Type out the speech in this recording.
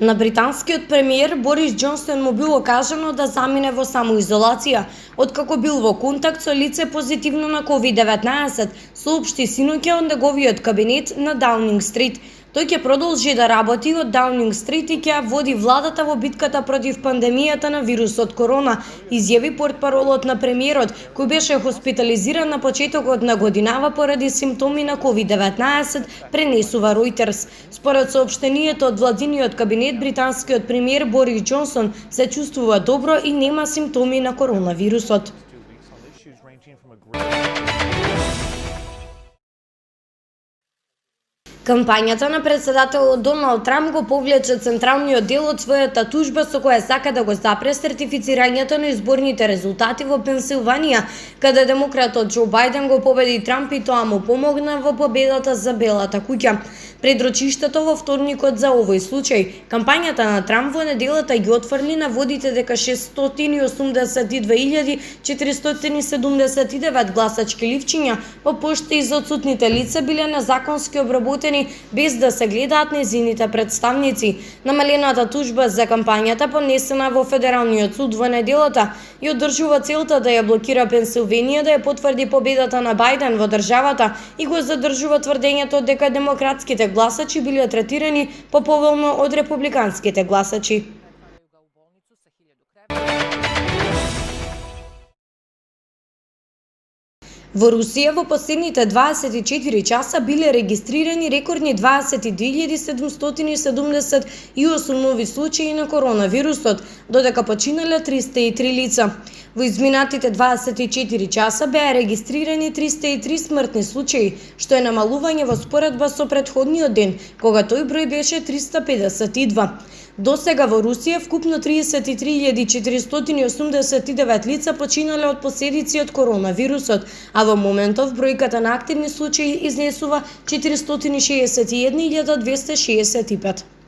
На британскиот премиер Борис Џонсон му било кажано да замине во самоизолација, откако бил во контакт со лице позитивно на COVID-19, соопшти синоќа од неговиот кабинет на Даунинг Стрит. Тој ќе продолжи да работи од Даунинг Стрит и ќе води владата во битката против пандемијата на вирусот корона, изјави портпаролот на премиерот, кој беше хоспитализиран на почетокот на годинава поради симптоми на COVID-19, пренесува Reuters. Според соопштението од владиниот кабинет, британскиот премиер Борис Џонсон се чувствува добро и нема симптоми на коронавирусот. Кампањата на председателот Доналд Трамп го повлече централниот дел од својата тужба со која сака да го запре сертифицирањето на изборните резултати во Пенсилванија, каде демократот Џо Бајден го победи Трамп и тоа му помогна во победата за Белата куќа. Пред рочиштето во вторникот за овој случај, кампањата на Трамп во неделата ги отфрли наводите дека 682.479 гласачки ливчиња по пошта из отсутните лица биле незаконски обработени без да се гледаат незините представници. Намалената тужба за кампањата понесена во Федералниот суд во неделата и одржува целта да ја блокира Пенсилванија да ја потврди победата на Бајден во државата и го задржува тврдењето дека демократските гласачи биле третирани поповолно од републиканските гласачи. Во Русија во последните 24 часа биле регистрирани рекордни 22.778 нови случаи на коронавирусот, додека починале 303 лица. Во изминатите 24 часа беа регистрирани 303 смртни случаи, што е намалување во споредба со претходниот ден, кога тој број беше 352. До сега во Русија вкупно 33.489 лица починале од последици од коронавирусот, а во моментов бројката на активни случаи изнесува 461.265.